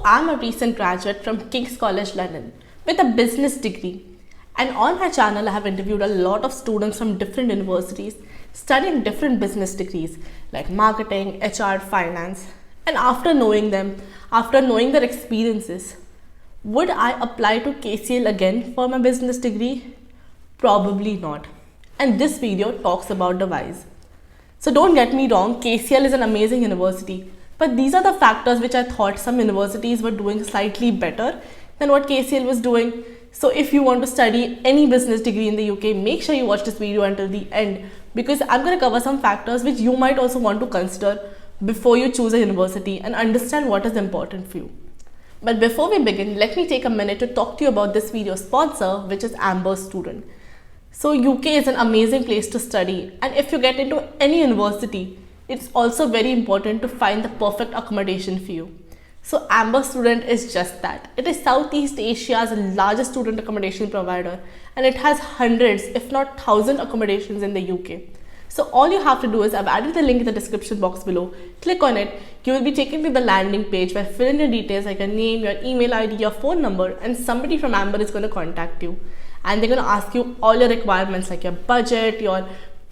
I'm a recent graduate from King's College London with a business degree. And on my channel, I have interviewed a lot of students from different universities studying different business degrees like marketing, HR, finance. And after knowing them, after knowing their experiences, would I apply to KCL again for my business degree? Probably not. And this video talks about the whys. So don't get me wrong, KCL is an amazing university, but these are the factors which I thought some universities were doing slightly better than what KCL was doing. So if you want to study any business degree in the UK, make sure you watch this video until the end, because I'm going to cover some factors which you might also want to consider before you choose a university and understand what is important for you. But before we begin, let me take a minute to talk to you about this video sponsor, which is Amber Student. So UK is an amazing place to study, and if you get into any university, it's also very important to find the perfect accommodation for you. So Amber Student is just that. It is Southeast Asia's largest student accommodation provider, and it has hundreds, if not thousands, accommodations in the UK. So all you have to do is, I've added the link in the description box below. Click on it. You will be taken to the landing page where fill in your details like your name, your email ID, your phone number, and somebody from Amber is going to contact you. And they're going to ask you all your requirements like your budget, your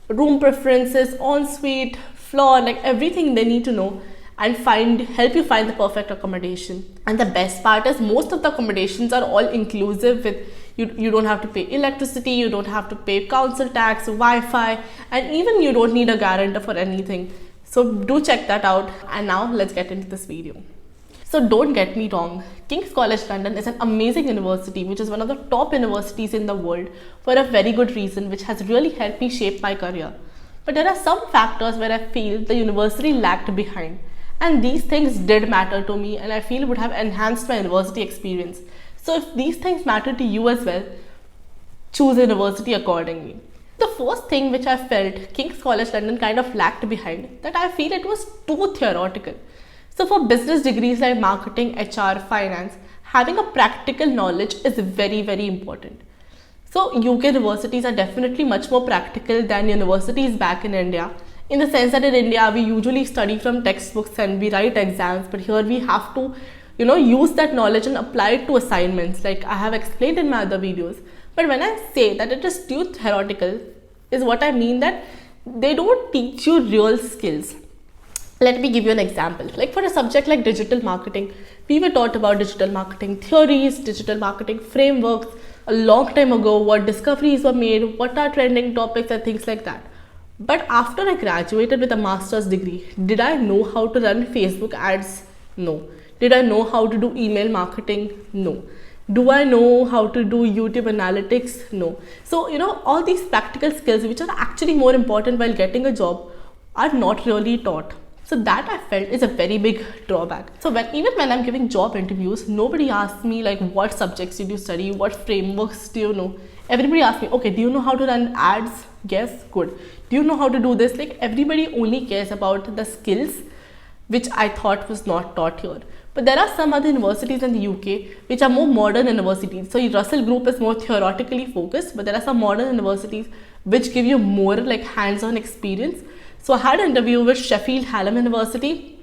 room preferences, ensuite, floor, like everything they need to know, and help you find the perfect accommodation. And the best part is most of the accommodations are all inclusive with you don't have to pay electricity, you don't have to pay council tax, Wi-Fi, and even you don't need a guarantor for anything. So do check that out. And now let's get into this video. So don't get me wrong, King's College London is an amazing university which is one of the top universities in the world for a very good reason, which has really helped me shape my career. But there are some factors where I feel the university lagged behind, and these things did matter to me, and I feel would have enhanced my university experience. So if these things matter to you as well, choose a university accordingly. The first thing which I felt King's College London kind of lagged behind, that I feel it was too theoretical. So for business degrees like marketing, HR, finance, having a practical knowledge is very, very important. So UK universities are definitely much more practical than universities back in India, in the sense that in India we usually study from textbooks and we write exams, but here we have to use that knowledge and apply it to assignments like I have explained in my other videos. But when I say that it is too theoretical, is what I mean that they don't teach you real skills. Let me give you an example. Like for a subject like digital marketing, we were taught about digital marketing theories, digital marketing frameworks a long time ago, what discoveries were made, what are trending topics and things like that. But after I graduated with a master's degree, did I know how to run Facebook ads? No. Did I know how to do email marketing? No. Do I know how to do YouTube analytics? No. So, all these practical skills which are actually more important while getting a job are not really taught. So that I felt is a very big drawback. So even when I'm giving job interviews, nobody asks me like what subjects did you study, what frameworks do you know. Everybody asks me, okay, do you know how to run ads? Yes, good. Do you know how to do this? Like everybody only cares about the skills, which I thought was not taught here. But there are some other universities in the UK which are more modern universities. So Russell Group is more theoretically focused, but there are some modern universities which give you more like hands-on experience. So I had an interview with Sheffield Hallam University.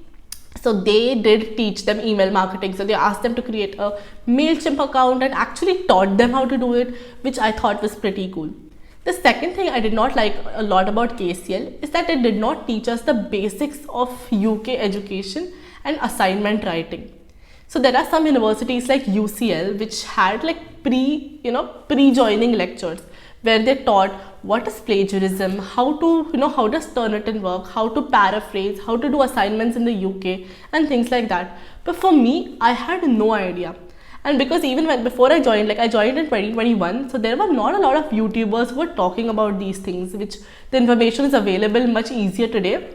So they did teach them email marketing. So they asked them to create a MailChimp account and actually taught them how to do it, which I thought was pretty cool. The second thing I did not like a lot about KCL is that it did not teach us the basics of UK education and assignment writing. So there are some universities like UCL which had like pre-joining lectures where they taught what is plagiarism, how does Turnitin work, how to paraphrase, how to do assignments in the UK and things like that. But for me, I had no idea. And because even before I joined, like I joined in 2021, so there were not a lot of YouTubers who were talking about these things, which the information is available much easier today.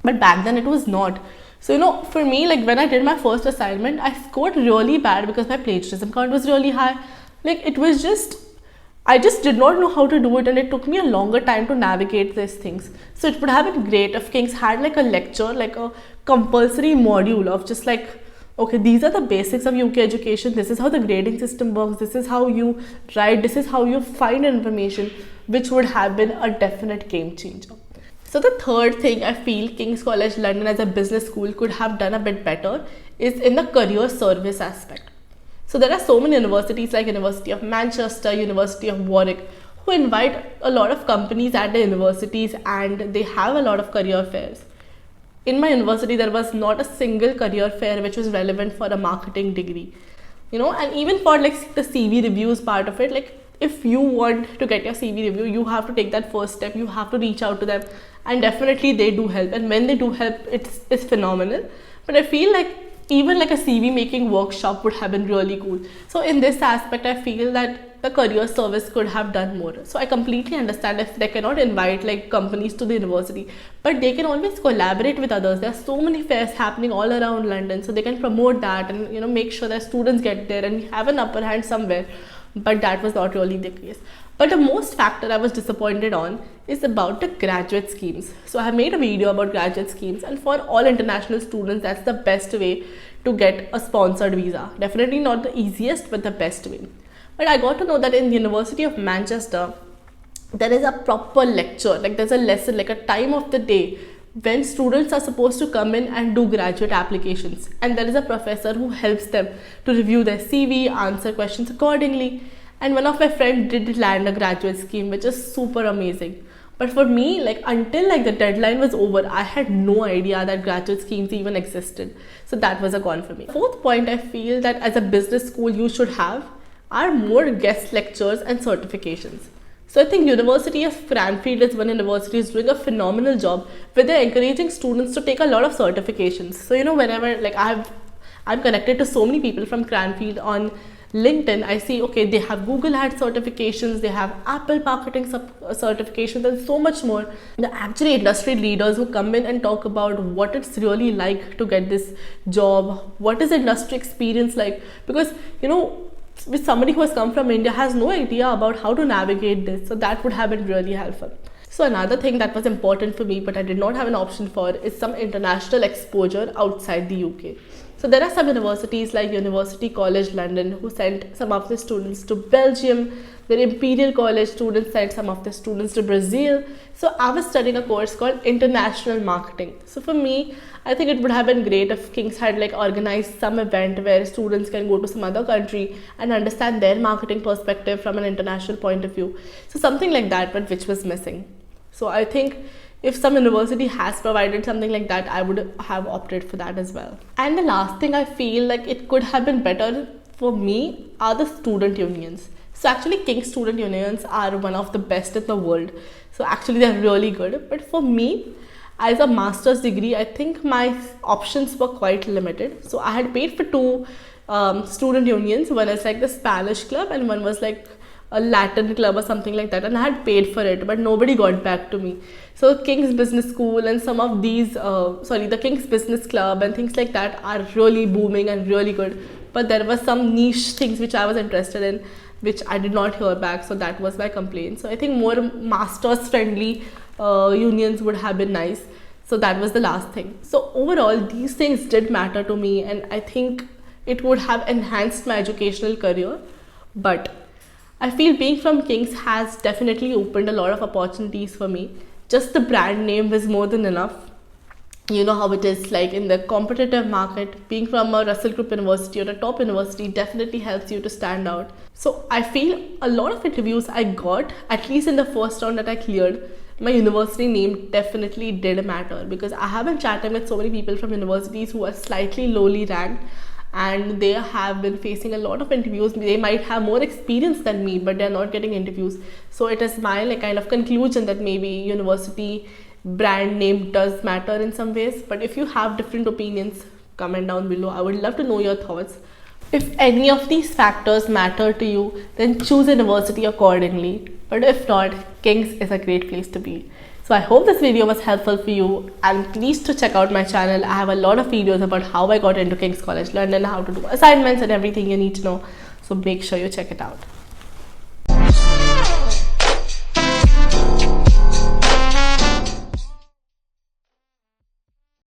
But back then it was not. So, for me, like when I did my first assignment, I scored really bad because my plagiarism count was really high. Like I just did not know how to do it, and it took me a longer time to navigate these things. So it would have been great if King's had like a lecture, like a compulsory module of just like, okay, these are the basics of UK education, this is how the grading system works, this is how you write, this is how you find information, which would have been a definite game changer. So the third thing I feel King's College London as a business school could have done a bit better is in the career service aspect. So there are so many universities like University of Manchester, University of Warwick, who invite a lot of companies at the universities and they have a lot of career fairs. In my university, there was not a single career fair which was relevant for a marketing degree. And even for like the CV reviews part of it, like if you want to get your CV review, you have to take that first step. You have to reach out to them, and definitely they do help. And when they do help, it's phenomenal. But I feel like even like a CV making workshop would have been really cool. So in this aspect, I feel that the career service could have done more. So I completely understand if they cannot invite like companies to the university, but they can always collaborate with others. There are so many fairs happening all around London, so they can promote that and make sure that students get there and have an upper hand somewhere. But that was not really the case. But the most factor I was disappointed on is about the graduate schemes. So I have made a video about graduate schemes, and for all international students, that's the best way to get a sponsored visa. Definitely not the easiest, but the best way. But I got to know that in the University of Manchester, there is a proper lecture, like there's a lesson, like a time of the day when students are supposed to come in and do graduate applications, and there is a professor who helps them to review their CV, answer questions accordingly. And one of my friends did land a graduate scheme, which is super amazing. But for me, like until like the deadline was over, I had no idea that graduate schemes even existed. So that was a con for me. Fourth point I feel that as a business school you should have are more guest lectures and certifications. So I think University of Cranfield is one university is doing a phenomenal job where they're encouraging students to take a lot of certifications. So whenever like I'm connected to so many people from Cranfield on LinkedIn, I see okay, they have Google Ads certifications, they have Apple marketing certifications, and so much more. The actually industry leaders who come in and talk about what it's really like to get this job, what is industry experience like, because with somebody who has come from India has no idea about how to navigate this. So that would have been really helpful. So another thing that was important for me, but I did not have an option for, is some international exposure outside the UK. So there are some universities like University College London who sent some of the students to Belgium. Their Imperial College students sent some of the students to Brazil. So I was studying a course called International Marketing. So for me, I think it would have been great if King's had like organized some event where students can go to some other country and understand their marketing perspective from an international point of view. So something like that, but which was missing. So I think if some university has provided something like that, I would have opted for that as well. And the last thing I feel like it could have been better for me are the student unions. So actually King's student unions are one of the best in the world. So actually they're really good. But for me, as a master's degree, I think my options were quite limited. So I had paid for two student unions. One is like the Spanish club and one was like a Latin club or something like that, and I had paid for it, but nobody got back to me. So King's Business School and some of these, the King's Business Club and things like that are really booming and really good. But there were some niche things which I was interested in, which I did not hear back. So that was my complaint. So I think more masters friendly unions would have been nice. So that was the last thing. So overall, these things did matter to me, and I think it would have enhanced my educational career. But I feel being from King's has definitely opened a lot of opportunities for me. Just the brand name was more than enough. You know how it is like in the competitive market, being from a Russell Group university or a top university definitely helps you to stand out. So I feel a lot of interviews I got, at least in the first round that I cleared, my university name definitely did matter, because I have been chatting with so many people from universities who are slightly lowly ranked, and they have been facing a lot of interviews. They might have more experience than me, but they're not getting interviews. So it is my like kind of conclusion that maybe university brand name does matter in some ways. But if you have different opinions, comment down below. I would love to know your thoughts. If any of these factors matter to you, then choose a university accordingly. But if not, King's is a great place to be. So I hope this video was helpful for you, and please to check out my channel. I have a lot of videos about how I got into King's College London, how to do assignments and everything you need to know. So make sure you check it out.